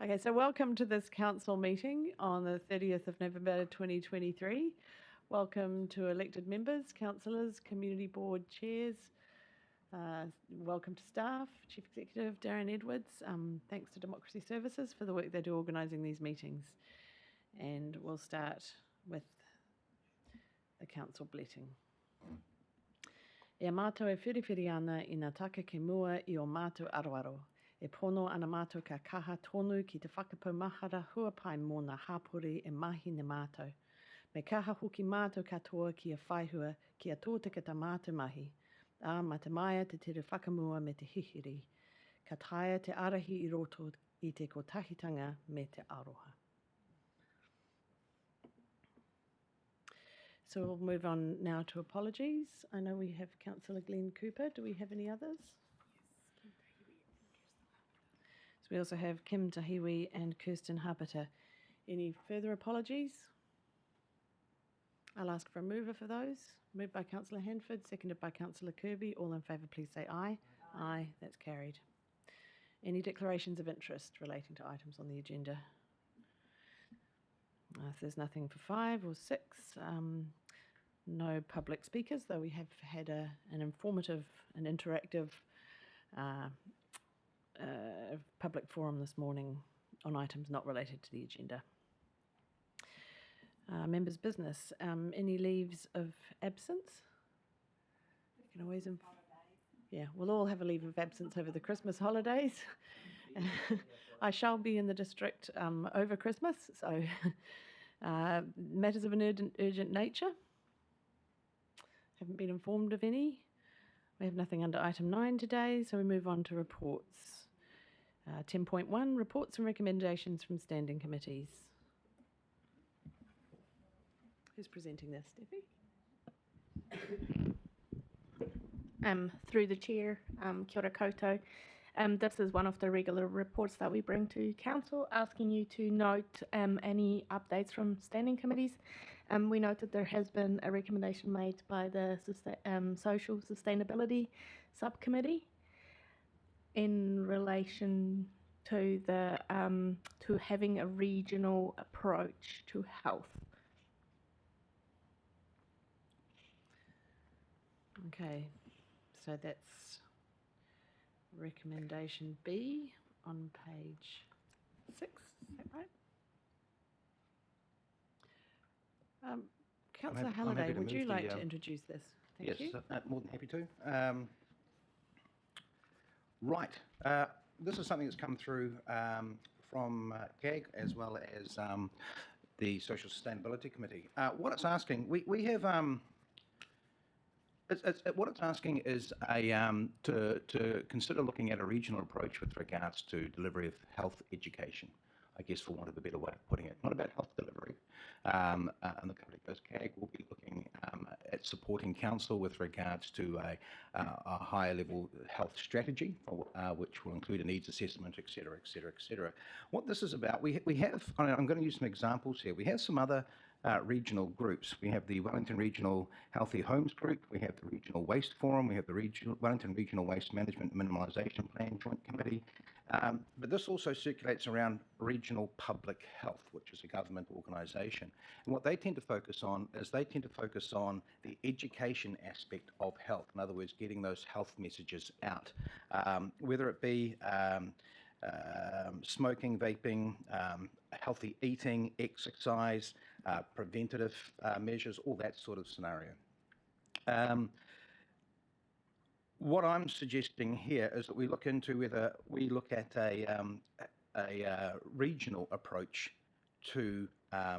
Okay, so welcome to this council meeting on the 30th of November 2023. Welcome to elected members, councillors, community board chairs. Welcome to staff, Chief Executive Darren Edwards. Thanks to Democracy Services for the work they do organising these meetings. And we'll start with the council blessing. E mātou e whiriwhiri ana I ngā taka ke mua I o mātou aroaro. E pono ana mātou ka kaha tonu ki te whakapau mahara hua pai mō ngā hāpori e mahi ne mātou. Me kaha hoki mātou katoa ki a whaihua ki a tōtikata mātou mahi. A ma te maia te tere whakamua me te hihiri. Ka taia te arahi I roto I te kotahitanga me te aroha. So we'll move on now to apologies. I know we have Councillor Glenn Cooper. Do we have any others? So we also have Kim Tahiwi and Kirsten Hapata. Any further apologies? I'll ask for a mover for those. Moved by Councillor Hanford, seconded by Councillor Kirby. All in favour, please say aye. Aye, that's carried. Any declarations of interest relating to items on the agenda? If there's nothing for 5 or 6, no public speakers, though we have had an informative and interactive public forum this morning on items not related to the agenda. Members' business. Any leaves of absence? You can always yeah, we'll all have a leave of absence over the Christmas holidays. I shall be in the district over Christmas, so matters of an urgent nature. Haven't been informed of any. We have nothing under item 9 today, so we move on to reports. 10.1, reports and recommendations from standing committees. Who's presenting this, Steffi? Through the chair, kia ora koutou. This is one of the regular reports that we bring to council, asking you to note any updates from standing committees. We note that there has been a recommendation made by the Social Sustainability Subcommittee in relation to the to having a regional approach to health. Okay, so that's recommendation B on page 6, is that right? Councillor Halliday, would you like to introduce this? Thank you. Yes, more than happy to. Right, this is something that's come through from GAG as well as the Social Sustainability Committee. What it's asking, we have... what it's asking is to consider looking at a regional approach with regards to delivery of health education, I guess, for want of a better way of putting it. Not about health delivery. And the company goes, CAG will be looking at supporting council with regards to a higher level health strategy, which will include a needs assessment, et cetera, et cetera, et cetera. What this is about, we have, I'm going to use some examples here. We have some other regional groups. We have the Wellington Regional Healthy Homes Group, we have the Regional Waste Forum, we have the Wellington Regional Waste Management Minimisation Plan Joint Committee, but this also circulates around Regional Public Health, which is a government organisation. And what they tend to focus on is they tend to focus on the education aspect of health, in other words, getting those health messages out, whether it be smoking, vaping, healthy eating, exercise, preventative measures, all that sort of scenario. What I'm suggesting here is that we look into whether we look at a regional approach to,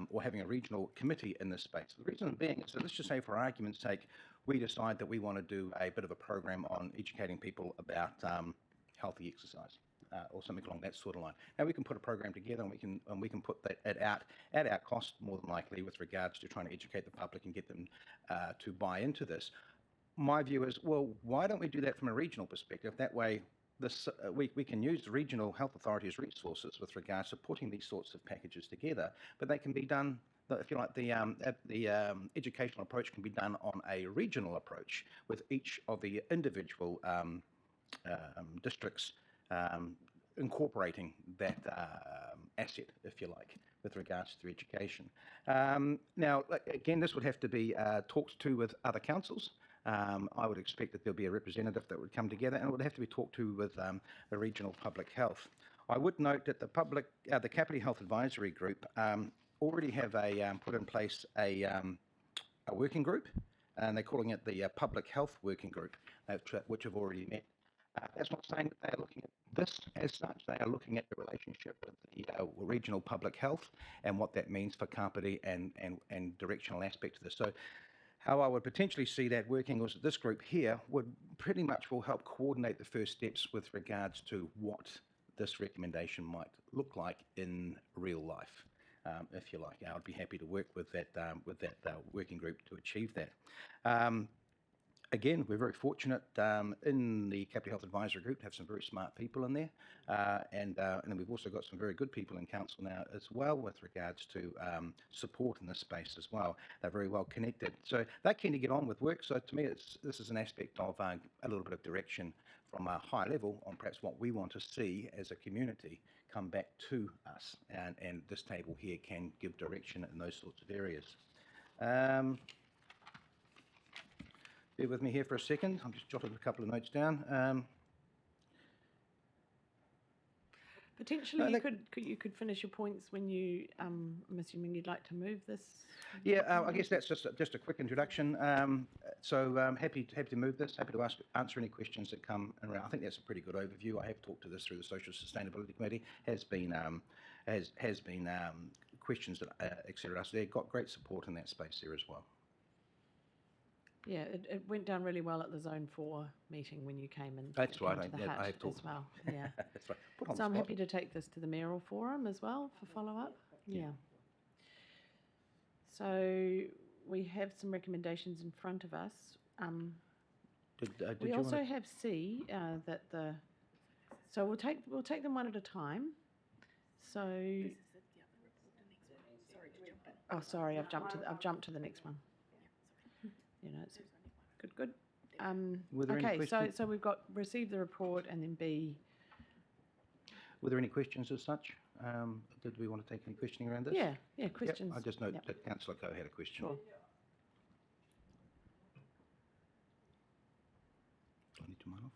or having a regional committee in this space. The reason being is that, let's just say for argument's sake, we decide that we want to do a bit of a program on educating people about healthy exercise. Or something along that sort of line. Now we can put a program together and we can put that out at our cost, more than likely, with regards to trying to educate the public and get them to buy into this. My view is, well, why don't we do that from a regional perspective? That way, we can use the regional health authorities' resources with regards to putting these sorts of packages together, but they can be done. If you like, the educational approach can be done on a regional approach with each of the individual districts incorporating that asset, if you like, with regards to education. Now, again, this would have to be talked to with other councils. I would expect that there'll be a representative that would come together, and it would have to be talked to with the regional public health. I would note that the Kāpiti Health Advisory Group already have put in place a working group, and they're calling it the Public Health Working Group, which have already met. That's not saying that they are looking at this as such. They are looking at the relationship with the regional public health and what that means for Kāpiti and directional aspects of this. So how I would potentially see that working was that this group here would pretty much will help coordinate the first steps with regards to what this recommendation might look like in real life, if you like. I would be happy to work with that working group to achieve that. Again, we're very fortunate in the Kāpiti Health Advisory Group to have some very smart people in there, and then we've also got some very good people in council now as well with regards to support in this space as well. They're very well connected, so they're keen to get on with work. So to me, this is an aspect of a little bit of direction from a high level on perhaps what we want to see as a community come back to us, and this table here can give direction in those sorts of areas. Bear with me here for a second. I'm just jotting a couple of notes down. Potentially, you could finish your points when you. I'm assuming you'd like to move this. Yeah, I guess that's just a quick introduction. So happy to move this. Happy to answer any questions that come around. I think that's a pretty good overview. I have talked to this through the Social Sustainability Committee. Has been questions that etc. So they've got great support in that space there as well. Yeah, it went down really well at the Zone 4 meeting when you came in. That's right. To the I hut have talked as well. Yeah. That's right. Put on So the I'm spot. happy to take this to the mayoral forum as well for follow-up. Yeah. So we have some recommendations in front of us. Did We you also wanna... have C that the. So we'll take them one at a time. So. Oh, sorry, I've jumped to the next one. You know, it's good. Were there any Okay, questions? so we've got receive the report and then B. Were there any questions as such? Did we want to take any questioning around this? Yeah, questions. Yep, I just note Yep. that Councillor Coe had a question. Sure. I need to mine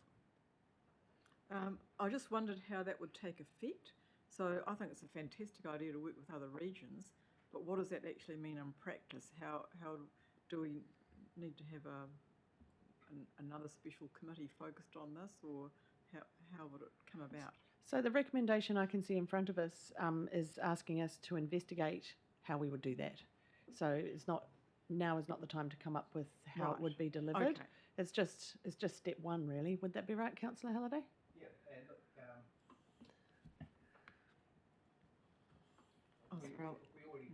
off. I just wondered how that would take effect. So I think it's a fantastic idea to work with other regions, but what does that actually mean in practice? How do we need to have another special committee focused on this, or how would it come about? So the recommendation I can see in front of us is asking us to investigate how we would do that. So now is not the time to come up with how it would be delivered. Okay. It's just step one, really. Would that be right, Councillor Halliday? Yeah, and look, Oh, sorry. we already...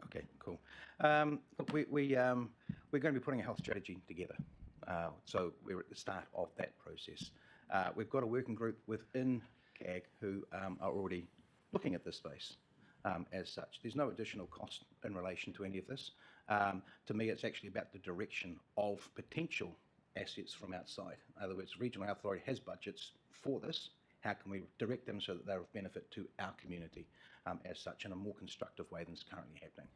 Okay, cool. Look, we're going to be putting a health strategy together. So we're at the start of that process. We've got a working group within CAG who are already looking at this space as such. There's no additional cost in relation to any of this. To me, it's actually about the direction of potential assets from outside. In other words, regional health authority has budgets for this. How can we direct them so that they're of benefit to our community as such in a more constructive way than is currently happening?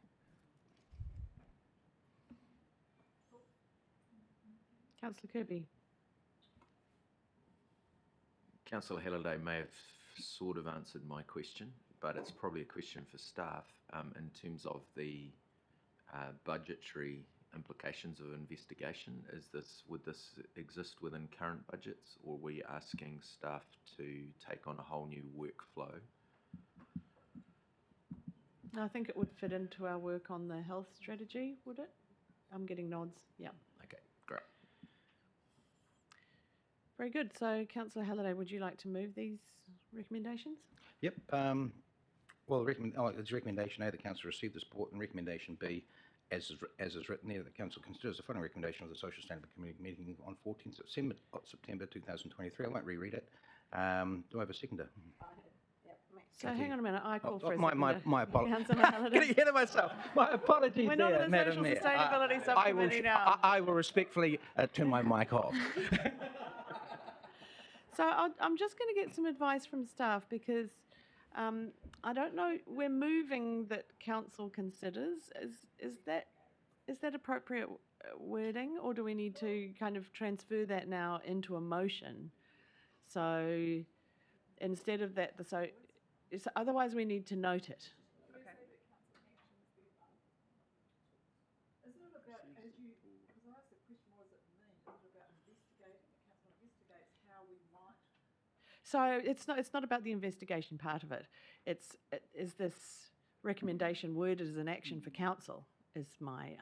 Councillor Kirby. Councillor Halliday may have sort of answered my question, but it's probably a question for staff in terms of the budgetary implications of investigation. Would this exist within current budgets, or are we asking staff to take on a whole new workflow? I think it would fit into our work on the health strategy, would it? I'm getting nods. Yeah. Okay, great. Very good. So, Councillor Halliday, would you like to move these recommendations? Yep. Well, it's recommendation A, the council receive the report, and recommendation B, as is written there, the council considers the following recommendation of the Social Sustainability Committee meeting on 14th September 2023. I won't reread it. Do I have a seconder? Yep, Max. So hang on a minute, I call for a My seconder. apologies. Councillor Halliday. Getting ahead of myself. My apologies We're not there, in the Madam Social Mayor. Sustainability I will, Subcommittee now. I will respectfully turn my mic off. So I'm just going to get some advice from staff because I don't know. We're moving that council considers. Is that appropriate wording, or do we need to kind of transfer that now into a motion? So instead of that, otherwise we need to note it. Isn't it about, because I asked the question, what does it mean? Is it about investigating, the council investigates how we might? So it's not about the investigation part of it. Is this recommendation worded as an action for council? Is my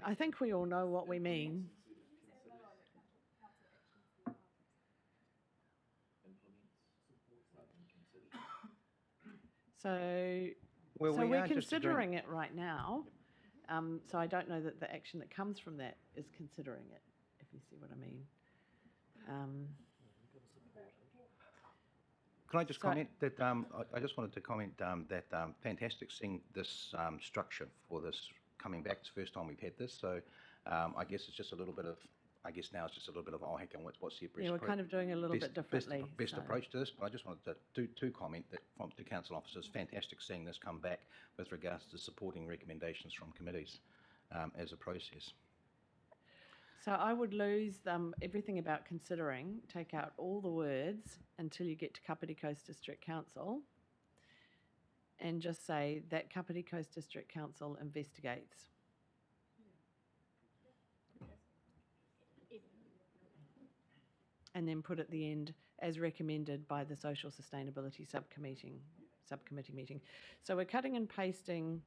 I think we all know what we mean. So Well, so we we're are just considering it right now. So I don't know that the action that comes from that is considering it, if you see what I mean. Can I just So- comment that I just wanted to comment that fantastic seeing this structure for this coming back. It's the first time we've had this, so I guess it's just a little bit of. I guess now it's just a little bit of, heck, and what's the best Yeah, we're kind of doing a little bit differently. best so- approach to this. But I just wanted to comment that from the council officers, fantastic seeing this come back with regards to supporting recommendations from committees as a process. So I would lose everything about considering, take out all the words until you get to Kāpiti Coast District Council, and just say that Kāpiti Coast District Council investigates. And then put at the end, as recommended by the Social Sustainability Subcommittee meeting. So we're cutting and pasting.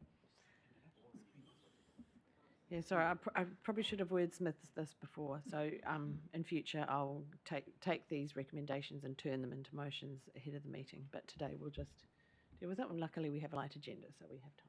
Yeah, sorry, I probably should have wordsmithed this before. So in future, I'll take these recommendations and turn them into motions ahead of the meeting. But today we'll just deal with it. And luckily, we have a light agenda, so we have time.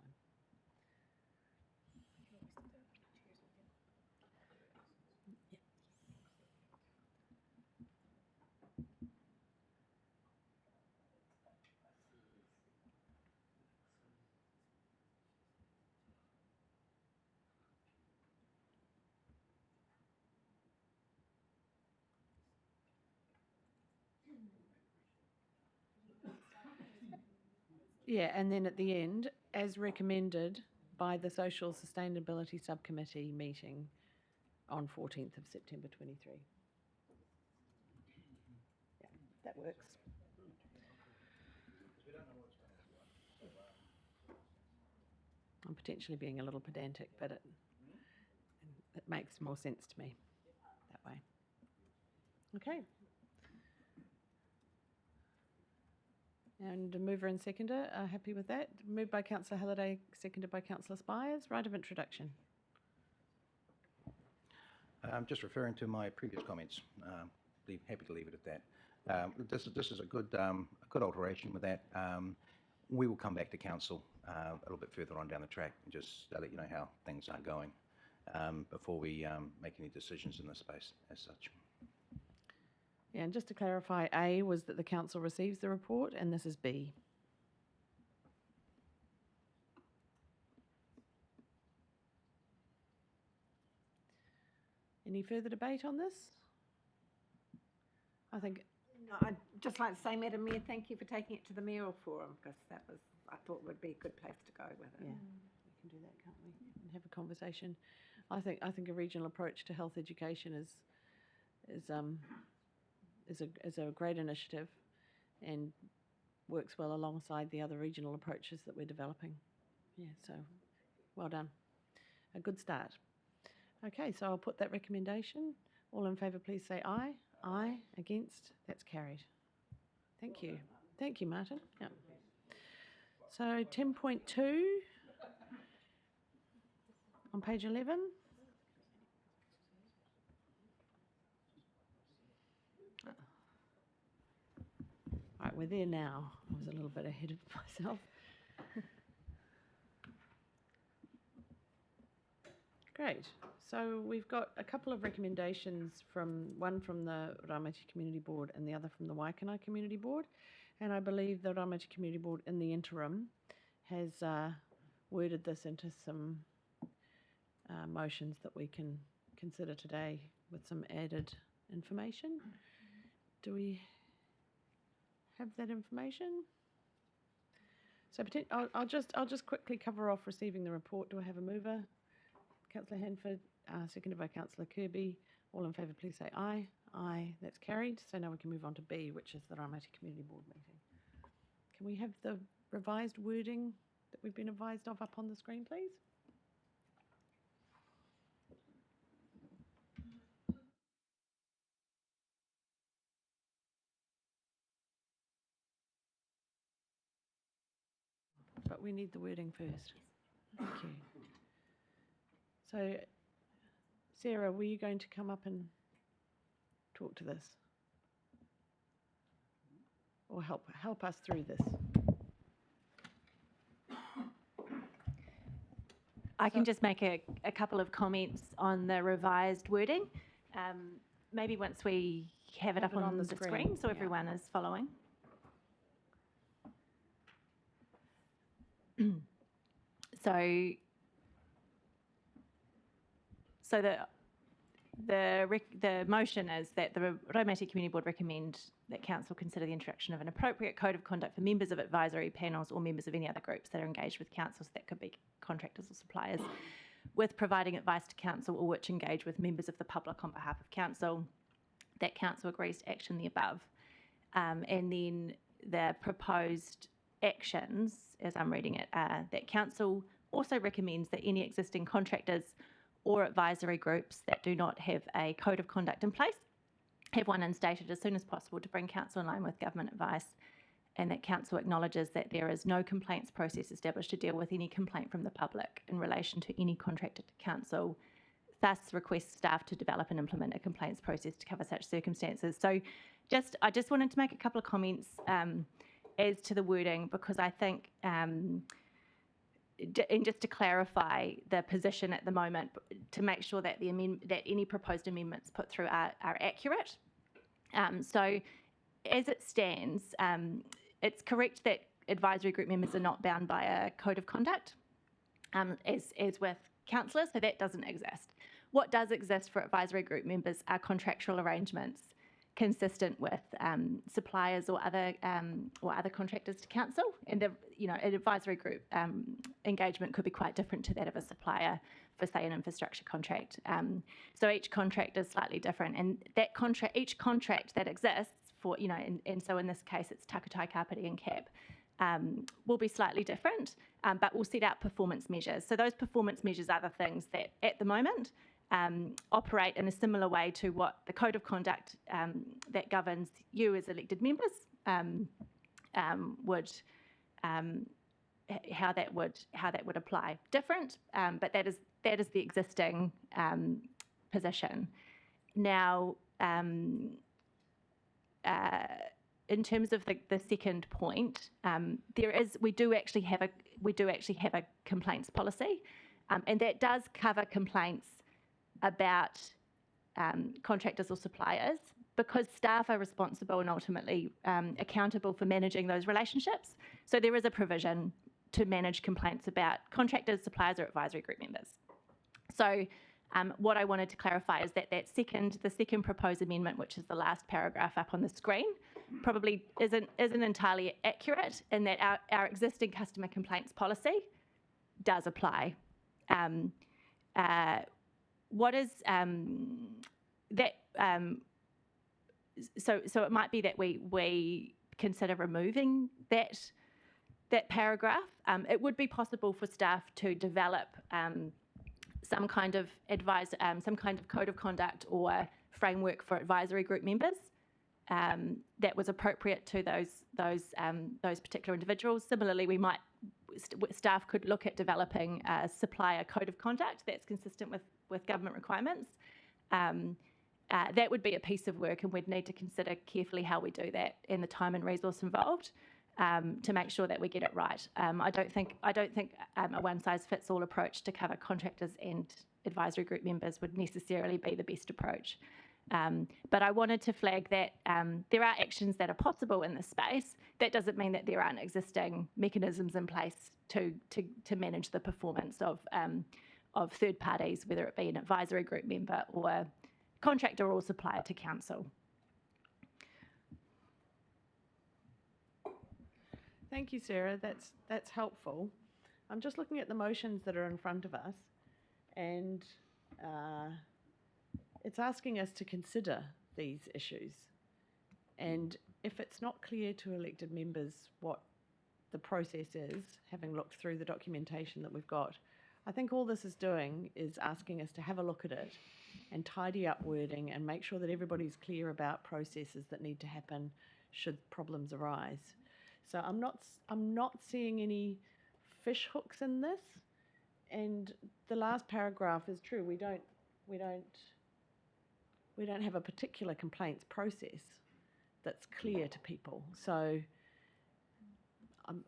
Yeah, and then at the end, as recommended by the Social Sustainability Subcommittee meeting on 14th of September 23. Yeah, that works. I'm potentially being a little pedantic, but it makes more sense to me that way. Okay. And a mover and seconder are happy with that. Moved by Councillor Halliday, seconded by Councillor Spires. Right of introduction. Just referring to my previous comments, be happy to leave it at that. This is a good alteration with that. We will come back to council a little bit further on down the track and just let you know how things are going before we make any decisions in this space as such. Yeah, and just to clarify, A was that the council receives the report, and this is B. Any further debate on this? I think, No, I'd just like to say, Madam Mayor, thank you for taking it to the mayoral forum, because that was, I thought would be a good place to go with it. yeah, we can do that, can't we? And have a conversation. I think a regional approach to health education is a great initiative, and works well alongside the other regional approaches that we're developing. Yeah, so well done. A good start. Okay, so I'll put that recommendation. All in favour, please say aye. Aye. Against? That's carried. Thank you. Thank you, Martin. Yeah. So 10.2 on page 11. Right, we're there now. I was a little bit ahead of myself. Great. So we've got a couple of recommendations one from the Raumati Community Board and the other from the Waikana Community Board. And I believe the Raumati Community Board in the interim has worded this into some motions that we can consider today with some added information. Do we have that information? So I'll just quickly cover off receiving the report. Do I have a mover? Councillor Hanford, seconded by Councillor Kirby. All in favour, please say aye. Aye, that's carried. So now we can move on to B, which is the Raumati Community Board meeting. Can we have the revised wording that we've been advised of up on the screen, please? But we need the wording first. Thank you. So, Sarah, were you going to come up and talk to this? Or help us through this? I can just make a couple of comments on the revised wording. Maybe once we have it up on the screen so everyone is following. So the motion is that the Raumati Community Board recommend that Council consider the introduction of an appropriate code of conduct for members of advisory panels or members of any other groups that are engaged with Council, so that could be contractors or suppliers, with providing advice to Council or which engage with members of the public on behalf of Council, that Council agrees to action the above. And then the proposed actions, as I'm reading it, are that Council also recommends that any existing contractors or advisory groups that do not have a code of conduct in place have one instated as soon as possible to bring Council in line with government advice, and that Council acknowledges that there is no complaints process established to deal with any complaint from the public in relation to any contracted to Council, thus requests staff to develop and implement a complaints process to cover such circumstances. So I just wanted to make a couple of comments as to the wording, because I think, and just to clarify the position at the moment, to make sure that that any proposed amendments put through are accurate. So as it stands, it's correct that advisory group members are not bound by a code of conduct, as with councillors, so that doesn't exist. What does exist for advisory group members are contractual arrangements consistent with suppliers or other contractors to Council, and an advisory group engagement could be quite different to that of a supplier for, say, an infrastructure contract. So each contract is slightly different, and that each contract that exists for, and so in this case it's Takutai, Kāpiti and CAP, will be slightly different, but we'll set out performance measures. So those performance measures are the things that at the moment operate in a similar way to what the code of conduct that governs you as elected members would, how that would apply. Different, but that is the existing position. Now, in terms of the second point, we do actually have a complaints policy, and that does cover complaints about contractors or suppliers, because staff are responsible and ultimately accountable for managing those relationships. So there is a provision to manage complaints about contractors, suppliers or advisory group members. So what I wanted to clarify is that the second proposed amendment, which is the last paragraph up on the screen, probably isn't entirely accurate, in that our existing customer complaints policy does apply. What is that? So it might be that we consider removing that paragraph. It would be possible for staff to develop some kind of code of conduct or framework for advisory group members that was appropriate to those particular individuals. Similarly, staff could look at developing a supplier code of conduct that's consistent with government requirements. That would be a piece of work, and we'd need to consider carefully how we do that and the time and resource involved to make sure that we get it right. I don't think a one-size-fits-all approach to cover contractors and advisory group members would necessarily be the best approach. But I wanted to flag that there are actions that are possible in this space. That doesn't mean that there aren't existing mechanisms in place to manage the performance of third parties, whether it be an advisory group member or contractor or supplier to council. Thank you, Sarah. That's helpful. I'm just looking at the motions that are in front of us, and it's asking us to consider these issues. And if it's not clear to elected members what the process is, having looked through the documentation that we've got, I think all this is doing is asking us to have a look at it and tidy up wording and make sure that everybody's clear about processes that need to happen should problems arise. So I'm not seeing any fish hooks in this. And the last paragraph is true. We don't have a particular complaints process that's clear to people. So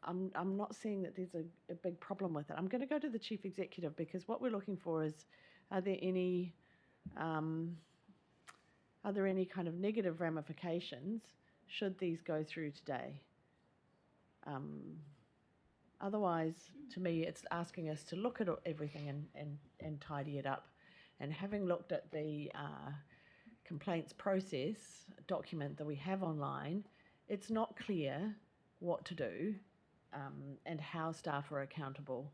I'm not seeing that there's a big problem with it. I'm going to go to the chief executive, because what we're looking for is, are there any kind of negative ramifications should these go through today? Otherwise, to me, it's asking us to look at everything and tidy it up. And having looked at the complaints process document that we have online, it's not clear what to do and how staff are accountable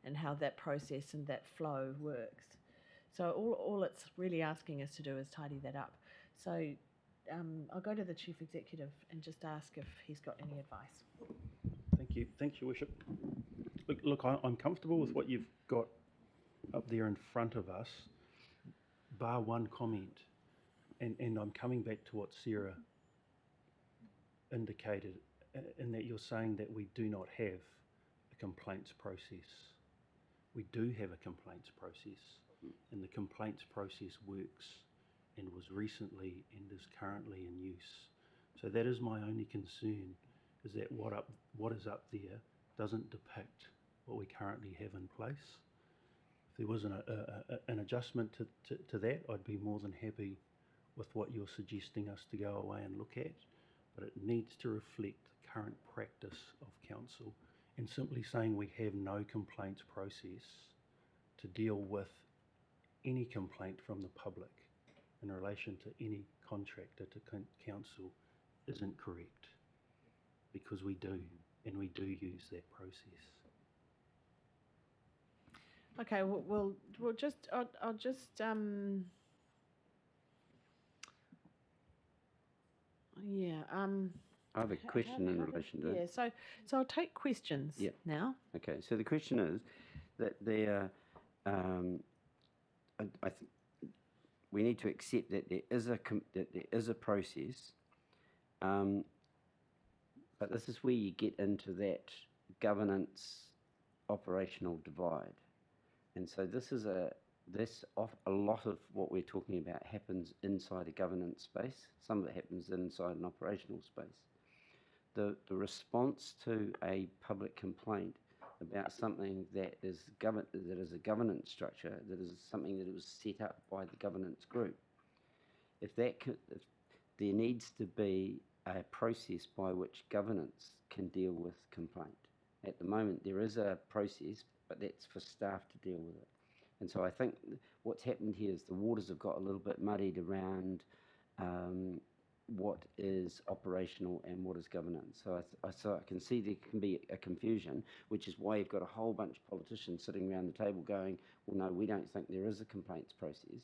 and how that process and that flow works. So all it's really asking us to do is tidy that up. So I'll go to the chief executive and just ask if he's got any advice. Thank you. Thanks, Your Worship. Look, I'm comfortable with what you've got up there in front of us, bar one comment. And I'm coming back to what Sarah indicated, in that you're saying that we do not have a complaints process. We do have a complaints process, and the complaints process works and was recently and is currently in use. So that is my only concern, is that what is up there doesn't depict what we currently have in place. If there was an adjustment to that, I'd be more than happy with what you're suggesting us to go away and look at, but it needs to reflect the current practice of council. And simply saying we have no complaints process to deal with any complaint from the public in relation to any contractor to council isn't correct, because we do, and we do use that process. Okay, we'll just, I'll just, yeah. I have a question in relation to that. Yeah, so I'll take questions now. Okay, so the question is that there, we need to accept that there is a process, but this is where you get into that governance operational divide, and so a lot of what we're talking about happens inside a governance space. Some of it happens inside an operational space. The response to a public complaint about something that is a governance structure, that is something that was set up by the governance group, if there needs to be a process by which governance can deal with complaint. At the moment, there is a process, but that's for staff to deal with it. And so I think what's happened here is the waters have got a little bit muddied around what is operational and what is governance. So I can see there can be a confusion, which is why you've got a whole bunch of politicians sitting around the table going, well, no, we don't think there is a complaints process,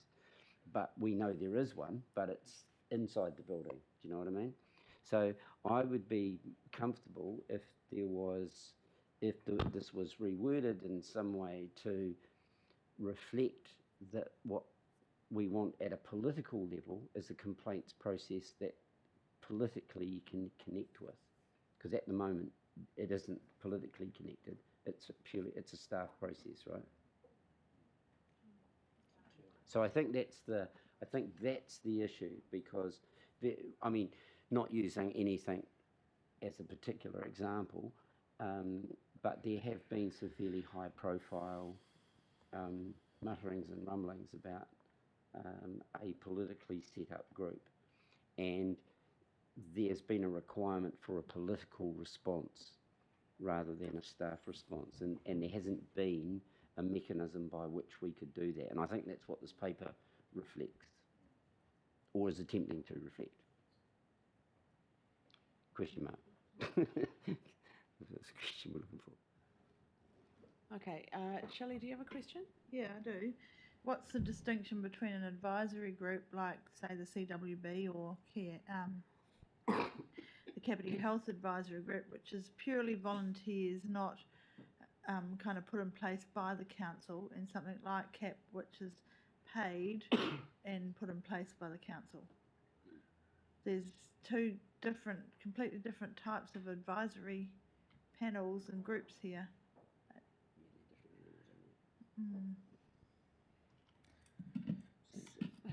but we know there is one, but it's inside the building. Do you know what I mean? So I would be comfortable if this was reworded in some way to reflect that what we want at a political level is a complaints process that politically you can connect with, because at the moment it isn't politically connected. It's a staff process, right? So I think that's the issue, because not using anything as a particular example, but there have been some fairly high profile mutterings and rumblings about a politically set up group, and there's been a requirement for a political response rather than a staff response, and there hasn't been a mechanism by which we could do that, and I think that's what this paper reflects, or is attempting to reflect. Question mark. That's the question we're looking for. Okay, Shelley, do you have a question? Yeah, I do. What's the distinction between an advisory group like, say, the CWB or the Kāpiti Health Advisory Group, which is purely volunteers, not kind of put in place by the council, and something like CAP, which is paid and put in place by the council? There's two completely different types of advisory panels and groups here.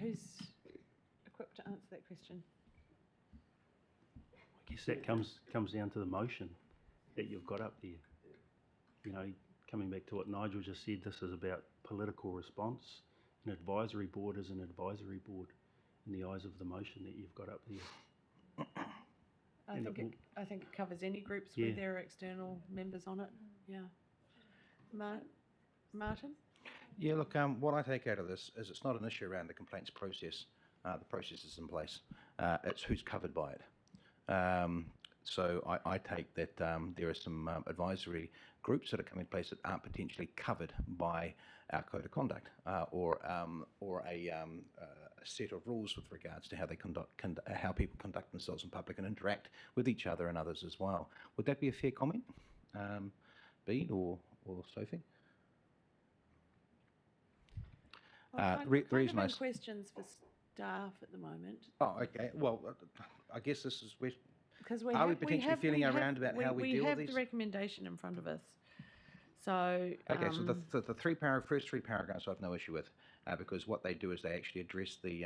Who's equipped to answer that question? I guess that comes down to the motion that you've got up there. You know, coming back to what Nigel just said, this is about political response. An advisory board is an advisory board in the eyes of the motion that you've got up there. I think it covers any groups Yeah. where there are external members on it. Yeah. Martin? Yeah, look, what I take out of this is it's not an issue around the complaints process. The process is in place. It's who's covered by it. So I take that there are some advisory groups that are coming in place that aren't potentially covered by our code of conduct or a set of rules with regards to how they how people conduct themselves in public and interact with each other and others as well. Would that be a fair comment, Bede or Sophie? Well, the reason kind I of in questions for staff at the moment. Oh, okay. Well, I guess this is where. Because Are we potentially feeling around about how we deal with We have these? the recommendation in front of us. So. Okay, so the first three paragraphs I have no issue with, because what they do is they actually address the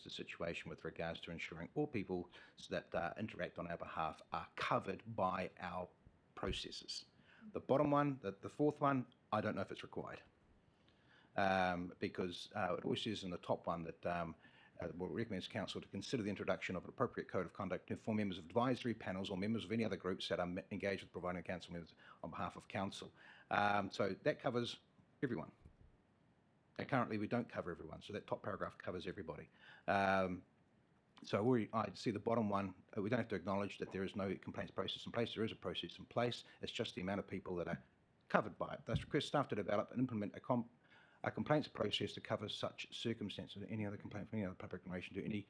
situation with regards to ensuring all people that interact on our behalf are covered by our processes. The bottom one, the fourth one, I don't know if it's required, because it always says in the top one that what recommends council to consider the introduction of an appropriate code of conduct for members of advisory panels or members of any other groups that are engaged with providing council members on behalf of council. So that covers everyone. And currently we don't cover everyone, so that top paragraph covers everybody. So I see the bottom one, we don't have to acknowledge that there is no complaints process in place. There is a process in place. It's just the amount of people that are covered by it. Thus request staff to develop and implement a complaints process to cover such circumstances, any other complaint from any other public in relation to any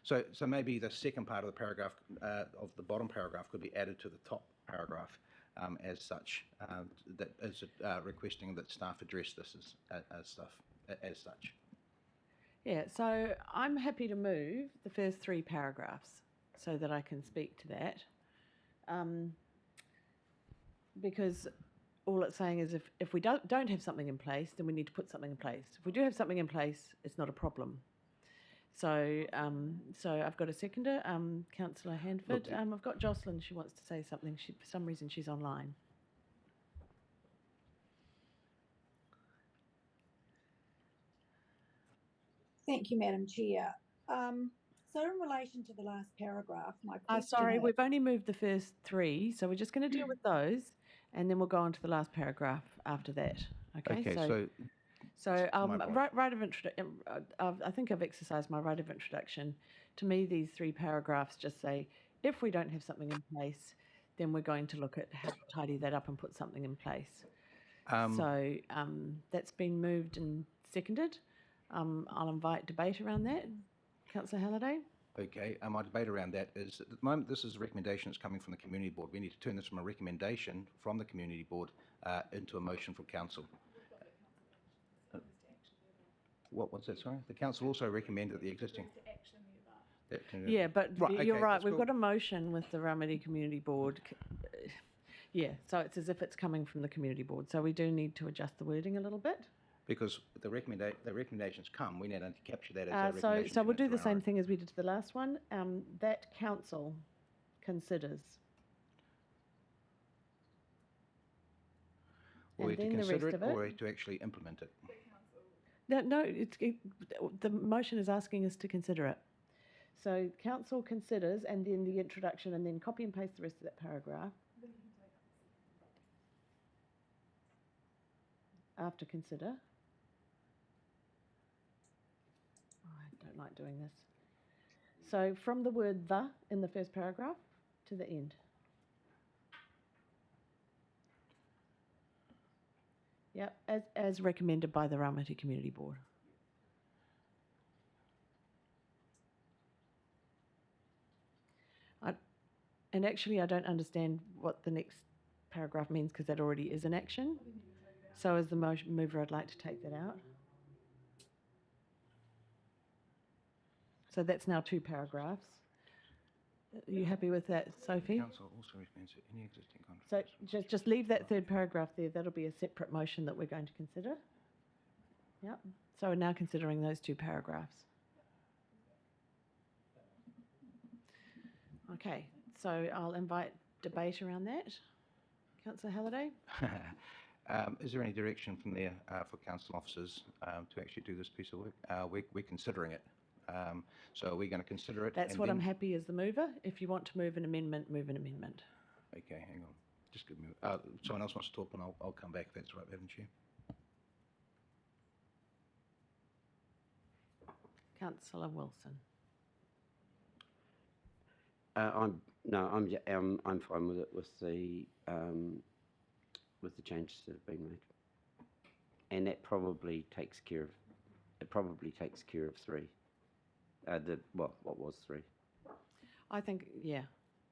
So maybe the second part of the paragraph, of the bottom paragraph, could be added to the top paragraph as such, that is requesting that staff address this as such. Yeah, so I'm happy to move the first three paragraphs so that I can speak to that. Because all it's saying is if we don't have something in place, then we need to put something in place. If we do have something in place, it's not a problem. So I've got a seconder, Councillor Handford. I've got Jocelyn, she wants to say something. For some reason, she's online. Thank you, Madam Chair. So in relation to the last paragraph, my question Sorry, is- we've only moved the first three, so we're just going to deal with those, and then we'll go on to the last paragraph after that. Okay, so right of introduction. I think I've exercised my right of introduction. To me, these three paragraphs just say, if we don't have something in place, then we're going to look at how to tidy that up and put something in place. So that's been moved and seconded. I'll invite debate around that. Councillor Halliday? Okay, my debate around that is at the moment this is a recommendation that's coming from the community board. We need to turn this from a recommendation from the community board into a motion from council. What's that, sorry? The council also recommended the existing... Yeah, but right, you're okay, right. We've cool. got a motion with the Ramadi Community Board. Yeah, so it's as if it's coming from the community board. So we do need to adjust the wording a little bit. Because the recommendations come, we now need to capture that as a So recommendation. we'll do the same thing as we did to the last one. That council considers. or And to then the consider rest it, of it. or to actually implement it? No, the motion is asking us to consider it. So council considers, and then the introduction, and then copy and paste the rest of that paragraph. After consider. Oh, I don't like doing this. So from the word "the" in the first paragraph to the end. Yep, as recommended by the Raumati Community Board. And actually, I don't understand what the next paragraph means because that already is an action. So as the motion mover, I'd like to take that out. So that's now 2 paragraphs. Are you happy with that, Sophie? Council also recommends that any existing So contracts. just leave that 3rd paragraph there. That'll be a separate motion that we're going to consider. Yep. So we're now considering those 2 paragraphs. Okay, so I'll invite debate around that. Councillor Halliday? Is there any direction from there for council officers to actually do this piece of work? We're considering it. So we're going to consider it. That's and what I'm then- happy as the mover. If you want to move an amendment, move an amendment. Okay, hang on. Just give me. Someone else wants to talk, and I'll come back if that's right, Madam Chair. Councillor Wilson. I'm fine with it with the changes that have been made, and that probably takes care of 3. What was 3? I think, yeah,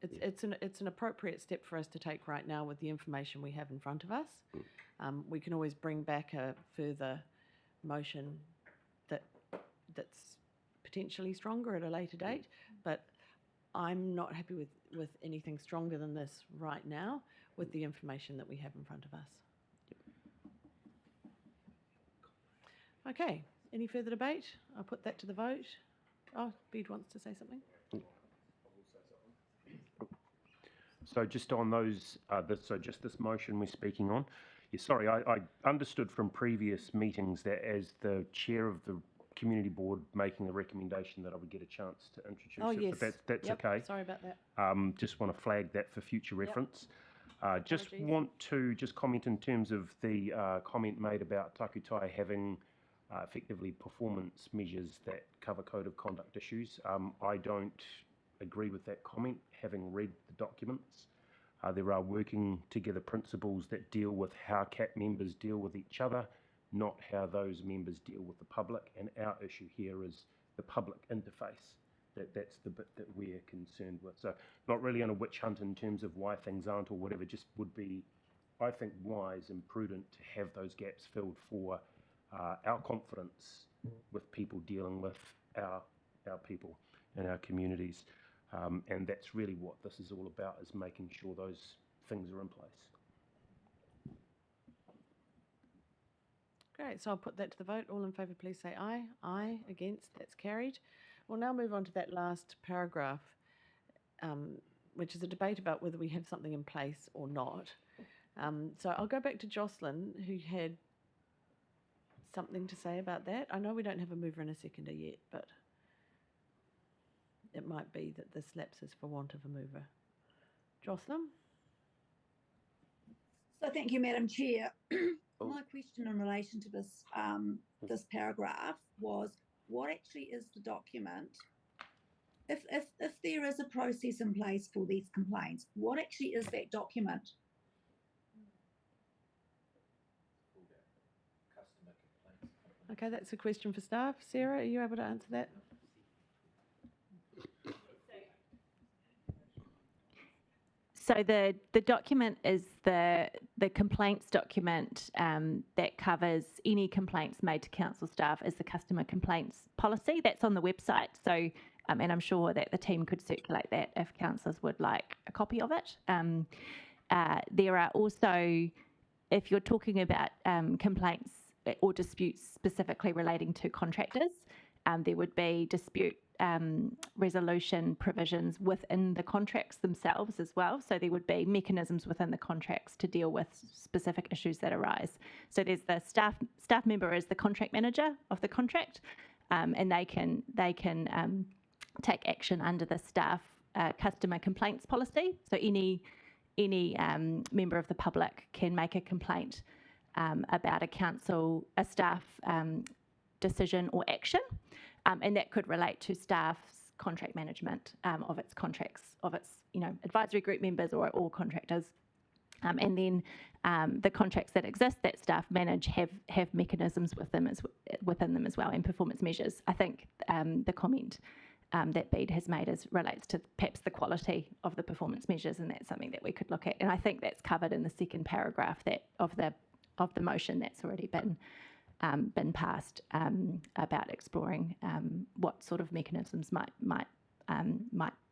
it's an appropriate step for us to take right now with the information we have in front of us. We can always bring back a further motion that's potentially stronger at a later date, but I'm not happy with anything stronger than this right now with the information that we have in front of us. Okay, any further debate? I'll put that to the vote. Oh, Bede wants to say something. So just on those, just this motion we're speaking on. Yeah, sorry, I understood from previous meetings that as the chair of the community board making the recommendation that I would get a chance to introduce Oh, it, yes. but that's Yep, okay. sorry about that. Just want to flag that for future reference. Just Apologies. want to comment in terms of the comment made about Takutai having effectively performance measures that cover code of conduct issues. I don't agree with that comment, having read the documents. There are working together principles that deal with how CAP members deal with each other, not how those members deal with the public, and our issue here is the public interface. That's the bit that we're concerned with. So not really on a witch hunt in terms of why things aren't or whatever, just would be, I think, wise and prudent to have those gaps filled for our confidence with people dealing with our people and our communities. And that's really what this is all about, is making sure those things are in place. Great, so I'll put that to the vote. All in favour, please say aye. Aye, against, that's carried. We'll now move on to that last paragraph, which is a debate about whether we have something in place or not. So I'll go back to Jocelyn, who had something to say about that. I know we don't have a mover and a seconder yet, but it might be that this lapses for want of a mover. Jocelyn? So thank you, Madam Chair. My question in relation to this this paragraph was, what actually is the document? If there is a process in place for these complaints, what actually is that document? Okay, that's a question for staff. Sarah, are you able to answer that? So the document is the complaints document that covers any complaints made to council staff as the customer complaints policy. That's on the website. So, and I'm sure that the team could circulate that if councillors would like a copy of it. There are also, if you're talking about complaints or disputes specifically relating to contractors, there would be dispute resolution provisions within the contracts themselves as well. So there would be mechanisms within the contracts to deal with specific issues that arise. So there's the staff member is the contract manager of the contract, and they can take action under the staff customer complaints policy. So any member of the public can make a complaint about a staff decision or action, and that could relate to staff's contract management of its contracts, of its advisory group members or all contractors. And then the contracts that exist that staff manage have mechanisms within them as well, and performance measures. I think the comment that Bede has made relates to perhaps the quality of the performance measures, and that's something that we could look at. And I think that's covered in the second paragraph of the motion that's already been passed about exploring what sort of mechanisms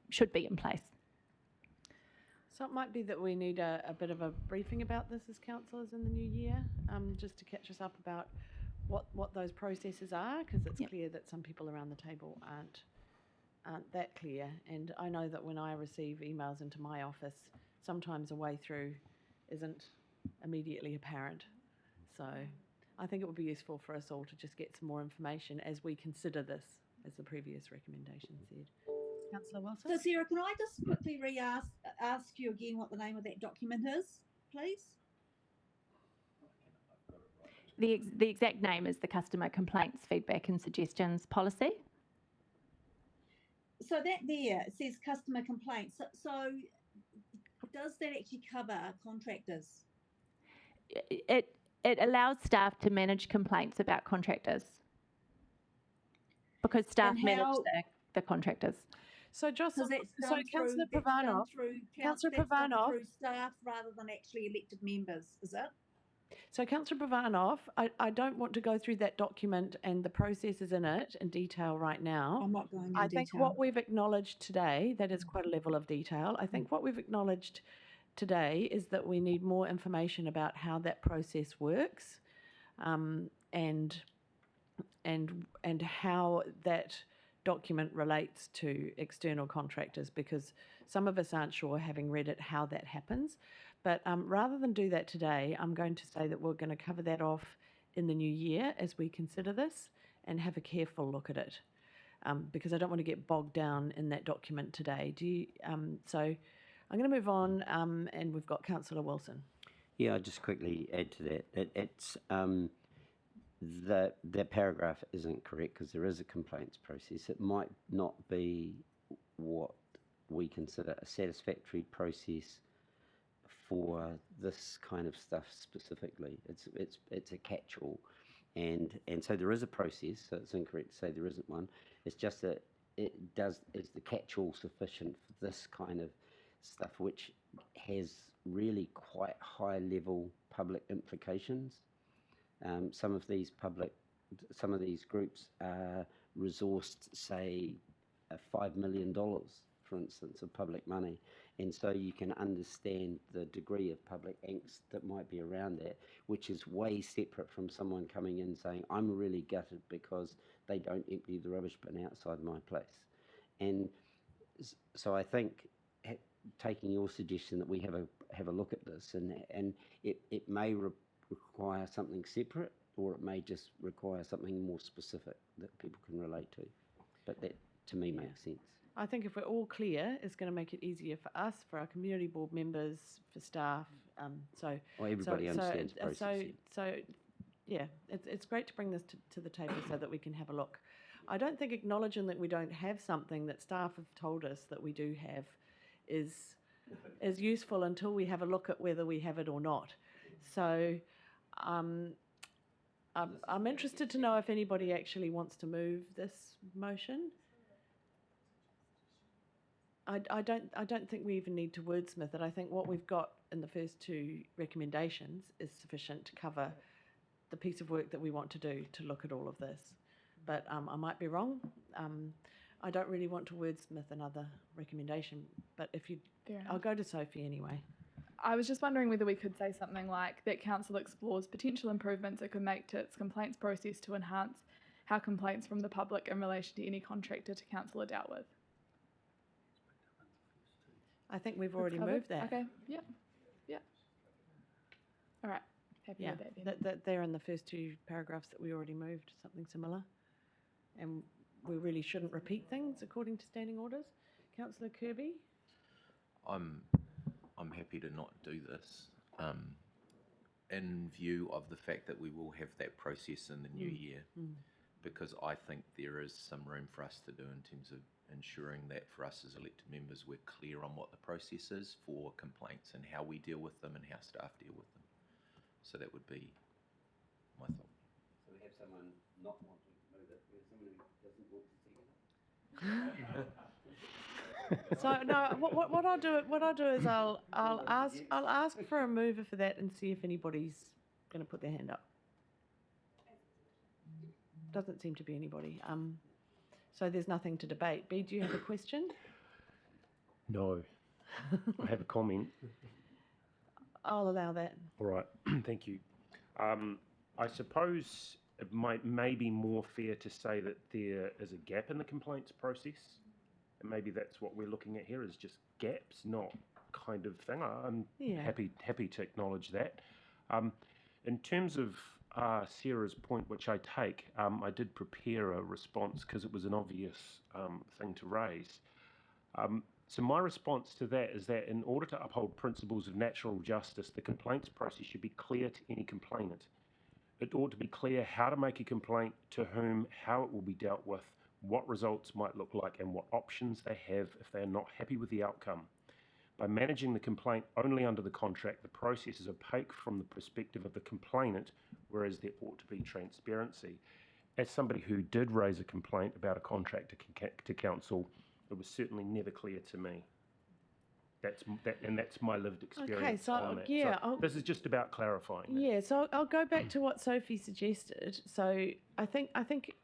should be in place. So it might be that we need a bit of a briefing about this as councillors in the new year, just to catch us up about what those processes are, because it's clear that some people around the table aren't that clear. And I know that when I receive emails into my office, sometimes a way through isn't immediately apparent. So I think it would be useful for us all to just get some more information as we consider this, as the previous recommendation said. Councillor Wilson? So Sarah, can I just quickly ask you again what the name of that document is, please? The exact name is the Customer Complaints, Feedback and Suggestions Policy. So that there says customer complaints. So does that actually cover contractors? It allows staff to manage complaints about contractors, because staff manage the contractors. So, Councillor Councillor Provanov, through staff rather than actually elected members, is it? So, Councillor Provanov, I don't want to go through that document and the processes in it in detail right now. I'm not going in I detail. think what we've acknowledged today, that is quite a level of detail. I think what we've acknowledged today is that we need more information about how that process works, and how that document relates to external contractors, because some of us aren't sure, having read it, how that happens. But rather than do that today, I'm going to say that we're going to cover that off in the new year as we consider this and have a careful look at it, because I don't want to get bogged down in that document today. So I'm going to move on, and we've got Councillor Wilson. Yeah, I'll just quickly add to that. It's that paragraph isn't correct, because there is a complaints process. It might not be what we consider a satisfactory process for this kind of stuff specifically. It's a catch-all, and so there is a process. So it's incorrect to say there isn't one. It's just that is the catch-all sufficient for this kind of stuff, which has really quite high-level public implications. Some of these groups are resourced, say, $5 million, for instance, of public money. And so you can understand the degree of public angst that might be around that, which is way separate from someone coming in saying, I'm really gutted because they don't empty the rubbish bin outside my place. And so I think taking your suggestion that we have a look at this, and it may require something separate, or it may just require something more specific that people can relate to. But that, to me, makes sense. I think if we're all clear, it's going to make it easier for us, for our community board members, for staff. Everybody understands the process. So, yeah, it's great to bring this to the table so that we can have a look. I don't think acknowledging that we don't have something that staff have told us that we do have is useful until we have a look at whether we have it or not. So I'm interested to know if anybody actually wants to move this motion. I don't think we even need to wordsmith it. I think what we've got in the first two recommendations is sufficient to cover the piece of work that we want to do to look at all of this. But I might be wrong. I don't really want to wordsmith another recommendation, but I'll go to Sophie anyway. I was just wondering whether we could say something like that council explores potential improvements it could make to its complaints process to enhance how complaints from the public in relation to any contractor to council are dealt with. I think we've That's already covered? moved that. Okay, yep. All right, happy Yeah, with that then. they're in the first two paragraphs that we already moved, something similar. And we really shouldn't repeat things according to standing orders. Councillor Kirby? I'm happy to not do this, in view of the fact that we will have that process in the new year, because I think there is some room for us to do in terms of ensuring that for us as elected members, we're clear on what the process is for complaints and how we deal with them and how staff deal with them. So that would be my thought. So we have someone not wanting to move it, we have someone who doesn't want to see it. So no, what I'll do is I'll ask for a mover for that and see if anybody's going to put their hand up. Doesn't seem to be anybody. So there's nothing to debate. B, do you have a question? No. I have a comment. I'll allow that. All right, thank you. I suppose it may be more fair to say that there is a gap in the complaints process, and maybe that's what we're looking at here, is just gaps, not kind of thing. I'm happy to acknowledge that. In terms of Sarah's point, which I take, I did prepare a response because it was an obvious thing to raise. So my response to that is that in order to uphold principles of natural justice, the complaints process should be clear to any complainant. It ought to be clear how to make a complaint, to whom, how it will be dealt with, what results might look like, and what options they have if they are not happy with the outcome. By managing the complaint only under the contract, the process is opaque from the perspective of the complainant, whereas there ought to be transparency. As somebody who did raise a complaint about a contractor to council, it was certainly never clear to me. That's my lived experience on that. Yeah, so this is just about clarifying that. Yeah, so I'll go back to what Sophie suggested. So I think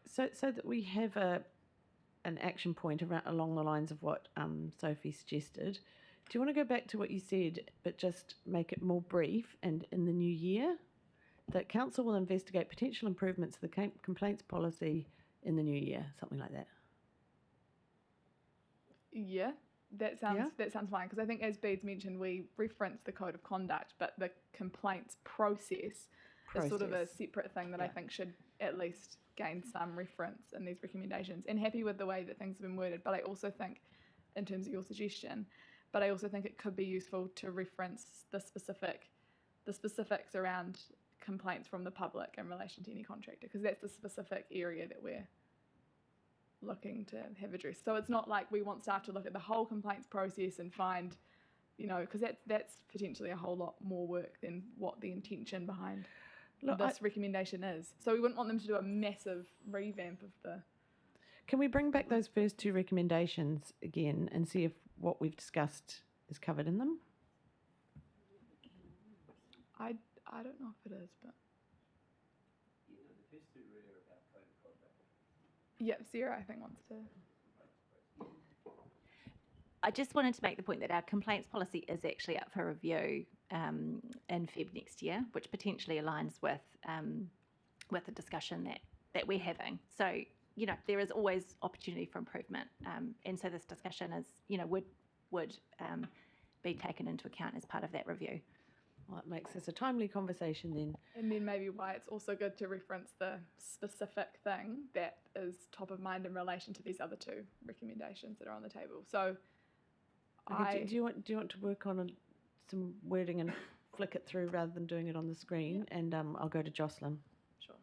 so that we have an action point along the lines of what Sophie suggested. Do you want to go back to what you said, but just make it more brief? And in the new year, that council will investigate potential improvements to the complaints policy in the new year, something like that. Yeah, that sounds fine, because I think, as Beads mentioned, we reference the code of conduct, but the complaints process is sort of a separate thing that I think should at least gain some reference in these recommendations. And happy with the way that things have been worded, but I also think, in terms of your suggestion, but I also think it could be useful to reference the specifics around complaints from the public in relation to any contractor, because that's the specific area that we're looking to have addressed. So it's not like we want staff to look at the whole complaints process and find, because that's potentially a whole lot more work than what the intention behind this recommendation is. So we wouldn't want them to do a massive revamp of the... Can we bring back those first two recommendations again and see if what we've discussed is covered in them? I don't know if it is, but... The first two really are about code of conduct. Yeah, Sarah, I think, wants to... I just wanted to make the point that our complaints policy is actually up for review in Feb next year, which potentially aligns with the discussion that we're having. So, there is always opportunity for improvement, and so this discussion is, would be taken into account as part of that review. Well, it makes this a timely conversation then. And then maybe why it's also good to reference the specific thing that is top of mind in relation to these other two recommendations that are on the table. So, okay, do you want to work on some wording and flick it through rather than doing it on the screen? Yeah. And I'll go to Jocelyn. Sure.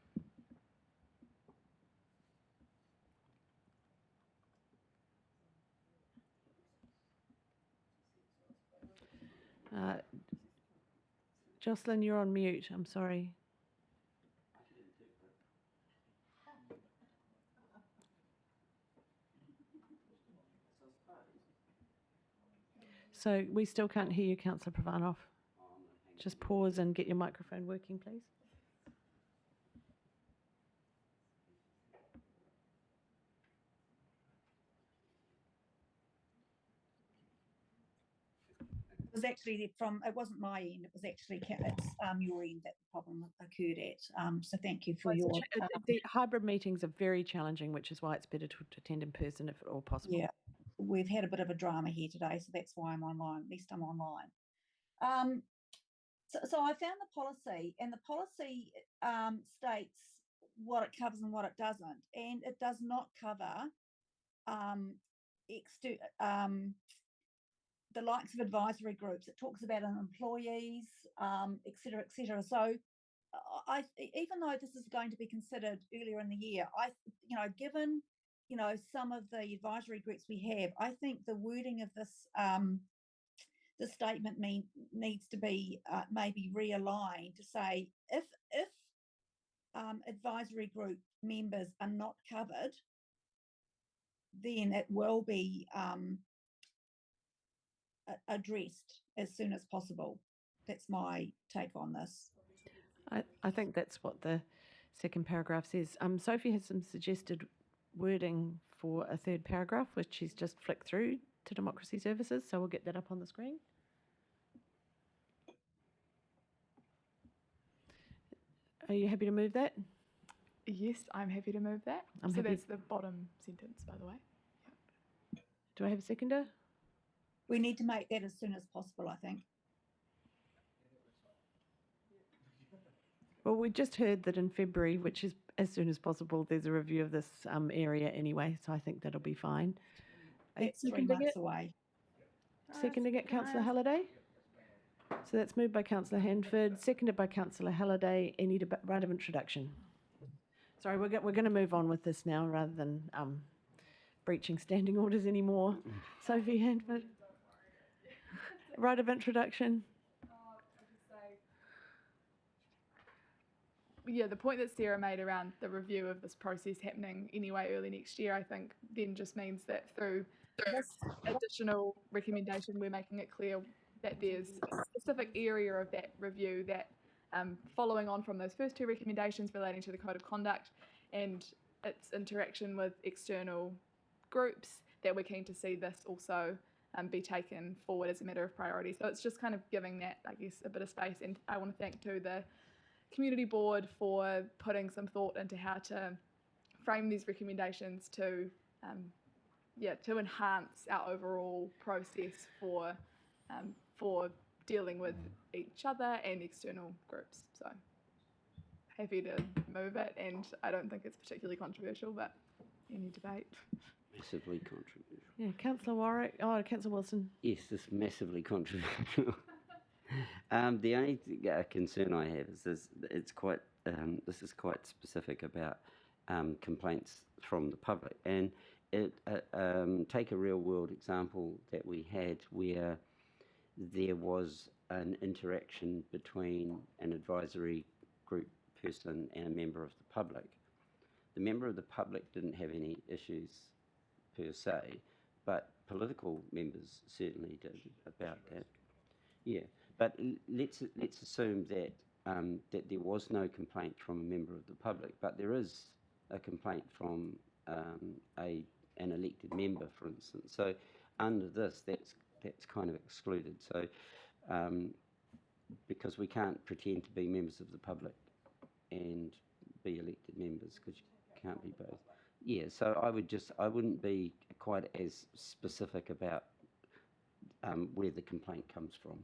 Jocelyn, you're on mute. I'm sorry. So we still can't hear you, Councillor Pravanov. Just pause and get your microphone working, please. was actually it wasn't my end, it was actually it's your end that the problem occurred at. So thank you for your. The hybrid meetings are very challenging, which is why it's better to attend in person if at all possible. Yeah, we've had a bit of a drama here today, so that's why I'm online. At least I'm online. So I found the policy, and the policy states what it covers and what it doesn't, and it does not cover the likes of advisory groups. It talks about employees, et cetera, et cetera. So even though this is going to be considered earlier in the year, given, some of the advisory groups we have, I think the wording of this statement needs to be maybe realigned to say if advisory group members are not covered, then it will be addressed as soon as possible. That's my take on this. I think that's what the second paragraph says. Sophie has some suggested wording for a third paragraph, which she's just flicked through to Democracy Services, so we'll get that up on the screen. Are you happy to move that? Yes, I'm happy to move that. So that's the bottom sentence, by the way. Yep. Do I have a seconder? We need to make that as soon as possible, I think. Well, we just heard that in February, which is as soon as possible, there's a review of this area anyway, so I think that'll be fine. It's 3 months away. Seconding it, Councillor Halliday? So that's moved by Councillor Handford, seconded by Councillor Halliday. Any right of introduction? Sorry, we're going to move on with this now rather than breaching standing orders anymore. Sophie Handford. Right of introduction. Yeah, the point that Sarah made around the review of this process happening anyway early next year, I think then just means that through this additional recommendation, we're making it clear that there's a specific area of that review that following on from those first two recommendations relating to the Code of Conduct and its interaction with external groups, that we're keen to see this also be taken forward as a matter of priority. So it's just kind of giving that, I guess, a bit of space. And I want to thank too the community board for putting some thought into how to frame these recommendations to enhance our overall process for dealing with each other and external groups. So happy to move it, and I don't think it's particularly controversial, but any debate. Massively controversial. Yeah, Councillor Warwick. Oh, Councillor Wilson. Yes, this is massively controversial. The only concern I have is this is quite specific about complaints from the public, and take a real world example that we had where there was an interaction between an advisory group person and a member of the public. The member of the public didn't have any issues per se, but political members certainly did about that. Yeah, but let's assume that that there was no complaint from a member of the public, but there is a complaint from an elected member, for instance. So under this, that's kind of excluded. So because we can't pretend to be members of the public and be elected members, because you can't be both. Yeah, so I wouldn't be quite as specific about where the complaint comes from.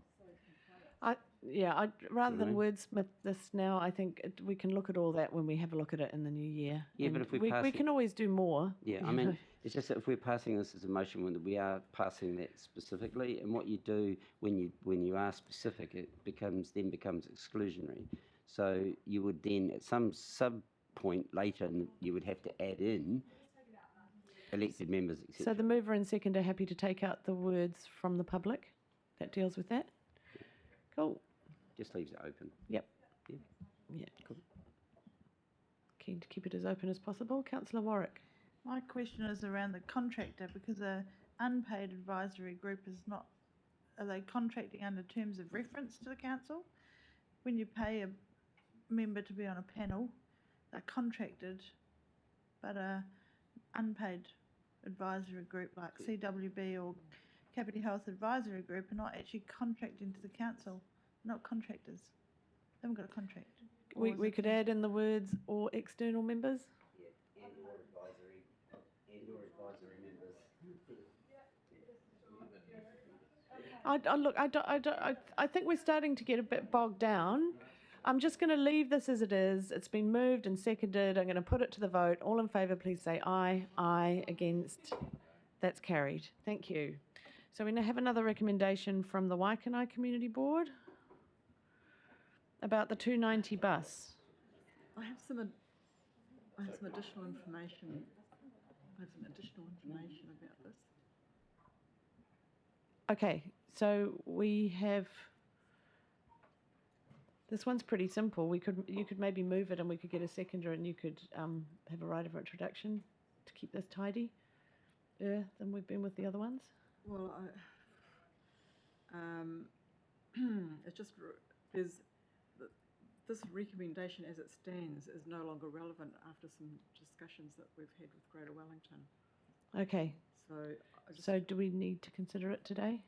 Rather than wordsmith this now, I think we can look at all that when we have a look at it in the new year. Yeah, but if we can always do more. Yeah, I mean, it's just that if we're passing this as a motion, when we are passing that specifically, and what you do when you are specific, it becomes exclusionary. So you would then at some sub point later, you would have to add in elected members, etc. So the mover and second are happy to take out the words from the public. That deals with that. Cool. Just leaves it open. Yep. Yeah. Cool. Keen to keep it as open as possible. Councillor Warwick. My question is around the contractor, because an unpaid advisory group is not, are they contracting under terms of reference to the council? When you pay a member to be on a panel, they're contracted, but a unpaid advisory group like CWB or Kāpiti Health Advisory Group are not actually contracting to the council, not contractors. They haven't got a contract. We could add in the words or external members. And or advisory members. I think we're starting to get a bit bogged down. I'm just going to leave this as it is. It's been moved and seconded. I'm going to put it to the vote. All in favour, please say aye. Aye. Against. That's carried. Thank you. So we now have another recommendation from the Waikanai Community Board about the 290 bus. I have some additional information. About this. Okay, so we have. This one's pretty simple. You could maybe move it, and we could get a seconder, and you could have a right of introduction to keep this tidy than we've been with the other ones. Well, it's just this recommendation as it stands is no longer relevant after some discussions that we've had with Greater Wellington. Okay. So do we need to consider it today?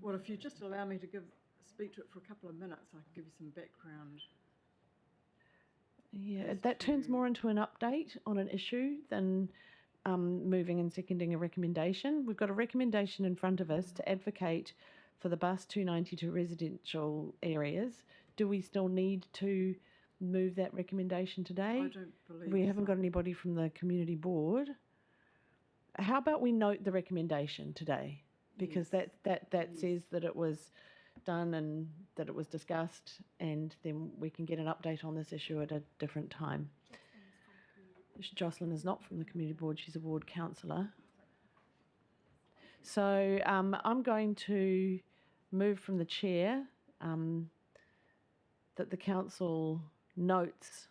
Well, if you just allow me to speak to it for a couple of minutes, I can give you some background. Yeah, that turns more into an update on an issue than moving and seconding a recommendation. We've got a recommendation in front of us to advocate for the bus 290 to residential areas. Do we still need to move that recommendation today? I don't believe We haven't got anybody from the community board. How about we note the recommendation today? Because Yes. that says that it was done and that it was discussed, and then we can get an update on this issue at a different time. Jocelyn is not from the community board, she's a ward councillor. So I'm going to move from the chair that the council notes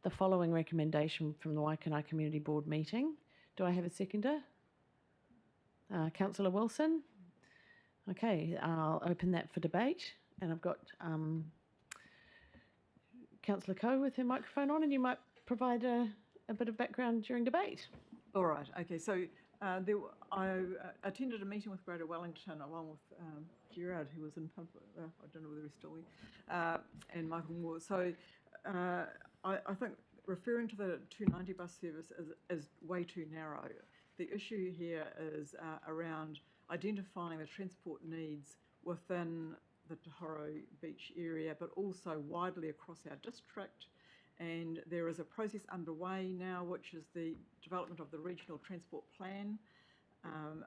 the following recommendation from the Waikanai Community Board meeting. Do I have a seconder? Councillor Wilson? Okay, I'll open that for debate, and I've got Councillor Coe with her microphone on, and you might provide a bit of background during debate. All right, okay, so I attended a meeting with Greater Wellington along with Gerard, who was in public, I don't know whether he's still there, and Michael Moore. So I think referring to the 290 bus service is way too narrow. The issue here is around identifying the transport needs within the Tahoro Beach area, but also widely across our district. And there is a process underway now, which is the development of the regional transport plan.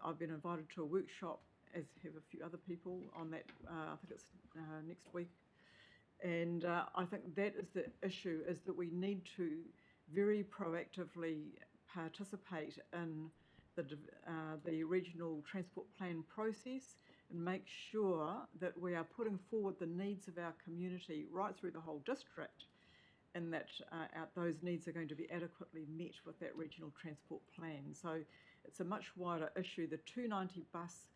I've been invited to a workshop, as have a few other people, on that. I think it's next week. And I think that is the issue, is that we need to very proactively participate in the regional transport plan process and make sure that we are putting forward the needs of our community right through the whole district, and that those needs are going to be adequately met with that regional transport plan. So it's a much wider issue. The 290 bus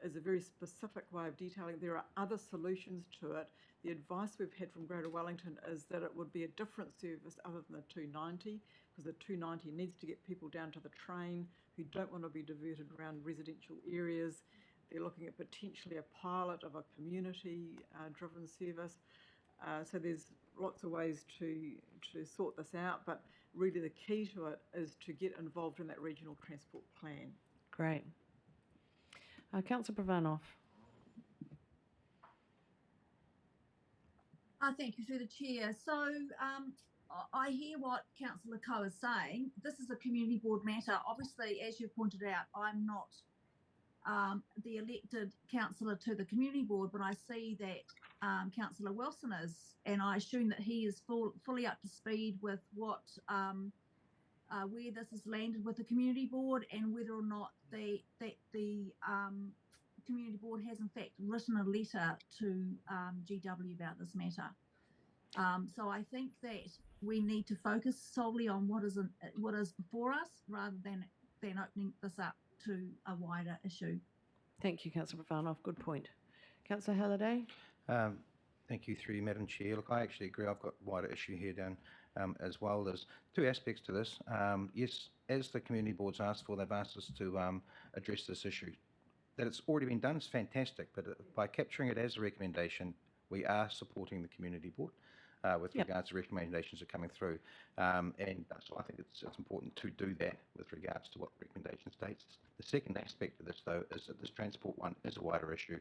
is a very specific way of detailing. There are other solutions to it. The advice we've had from Greater Wellington is that it would be a different service other than the 290, because the 290 needs to get people down to the train who don't want to be diverted around residential areas. They're looking at potentially a pilot of a community-driven service. So there's lots of ways to sort this out, but really the key to it is to get involved in that regional transport plan. Great. Councillor Pravanov. Thank you, through the chair. So I hear what Councillor Coe is saying. This is a community board matter. Obviously, as you pointed out, I'm not the elected councillor to the community board, but I see that Councillor Wilson is, and I assume that he is fully up to speed with what where this has landed with the community board, and whether or not the community board has in fact written a letter to GW about this matter. So I think that we need to focus solely on what is before us, rather than opening this up to a wider issue. Thank you, Councillor Pravanov. Good point. Councillor Halliday. Thank you, through you, Madam Chair. Look, I actually agree. I've got a wider issue here down as well. There's two aspects to this. Yes, as the community board's asked for, they've asked us to address this issue. That it's already been done is fantastic, but by capturing it as a recommendation, we are supporting the community board with regards to recommendations that are coming through. And so I think it's important to do that with regards to what the recommendation states. The second aspect of this, though, is that this transport one is a wider issue,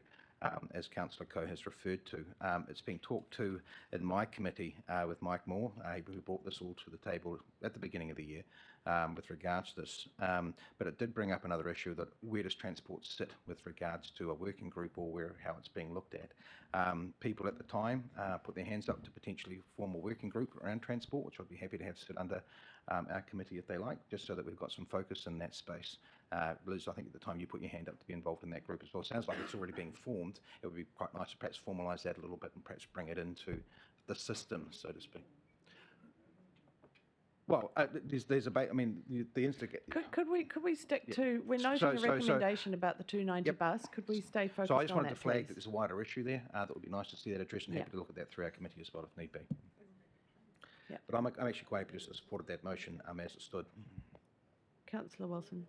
as Councillor Coe has referred to. It's been talked to in my committee with Mike Moore, who brought this all to the table at the beginning of the year with regards to this. But it did bring up another issue, that where does transport sit with regards to a working group, or how it's being looked at. People at the time put their hands up to potentially form a working group around transport, which I'd be happy to have sit under our committee if they like, just so that we've got some focus in that space. Liz, I think at the time you put your hand up to be involved in that group as well. Sounds like it's already being formed. It would be quite nice to perhaps formalise that a little bit and perhaps bring it into the system, so to speak. Well, there's a I mean, the instant. Could we stick to? We're noting the recommendation about the 290 bus. Could we stay focused on that? So I just wanted to flag please? that there's a wider issue there. That would be nice to see that addressed, and happy to look at that through our committee as well if need be. But I'm actually quite happy to support that motion as it stood. Councillor Wilson.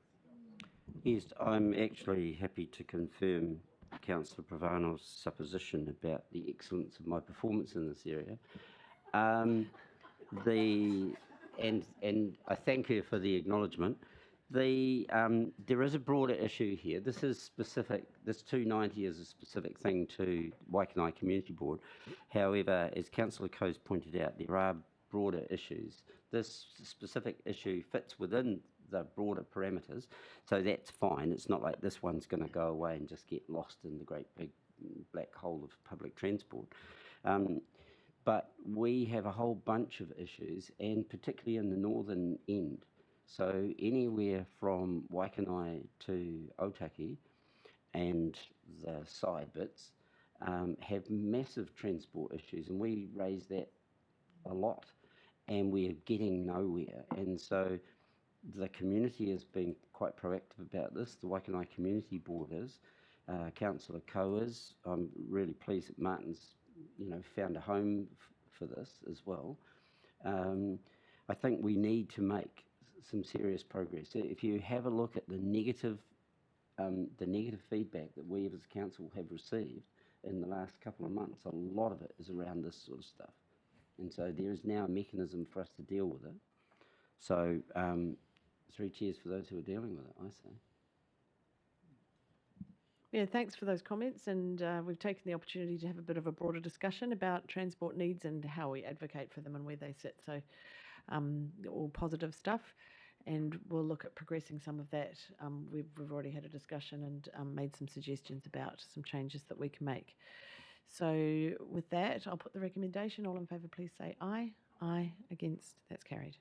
Yes, I'm actually happy to confirm Councillor Pravano's supposition about the excellence of my performance in this area. And I thank her for the acknowledgement. There is a broader issue here. This is specific. This 290 is a specific thing to Waikanai Community Board. However, as Councillor Coe's pointed out, there are broader issues. This specific issue fits within the broader parameters, so that's fine. It's not like this one's going to go away and just get lost in the great big black hole of public transport. But we have a whole bunch of issues, and particularly in the northern end. So anywhere from Waikanai to Otaki and the side bits have massive transport issues, and we raise that a lot, and we're getting nowhere. And so the community has been quite proactive about this. The Waikanai Community Board is. Councillor Coe is. I'm really pleased that Martin's found a home for this as well. I think we need to make some serious progress. If you have a look at the negative feedback that we as a council have received in the last couple of months, a lot of it is around this sort of stuff. And so there is now a mechanism for us to deal with it. So 3 cheers for those who are dealing with it, I say. Yeah, thanks for those comments, and we've taken the opportunity to have a bit of a broader discussion about transport needs and how we advocate for them and where they sit. So all positive stuff, and we'll look at progressing some of that. We've already had a discussion and made some suggestions about some changes that we can make. So with that, I'll put the recommendation. All in favour, please say aye. Aye. Against? That's carried.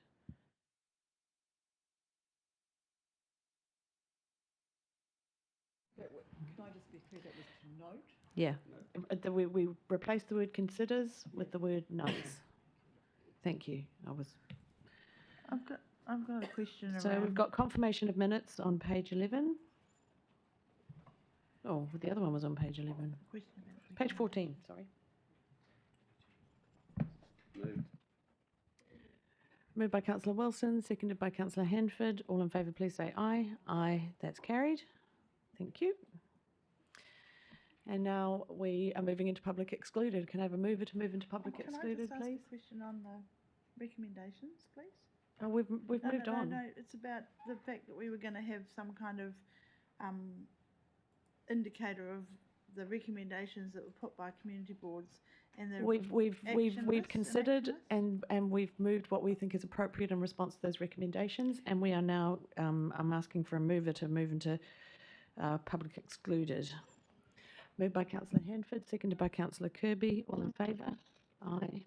Can I just be clear, that was to note? Yeah. We replaced the word considers with the word notes. Thank you. I've got a question So we've got confirmation of minutes on page 11. Oh, the other one was on page 11. Page 14, sorry. Moved by Councillor Wilson, seconded by Councillor Handford. All in favour, please say aye. Aye. That's carried. Thank you. And now we are moving into public excluded. Can I have a mover to move into public excluded, Can I just please? ask a question on the recommendations, please? Oh, we've moved on. No, it's about the fact that we were going to have some kind of indicator of the recommendations that were put by community boards and the We've considered and we've moved what we think is appropriate in response to those recommendations, and we are now I'm asking for a mover to move into public excluded. Moved by Councillor Handford, seconded by Councillor Kirby. All in favour? Aye.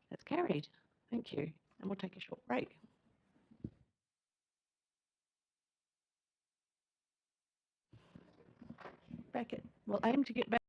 That's carried. Thank you. And we'll take a short break. We'll aim to get back.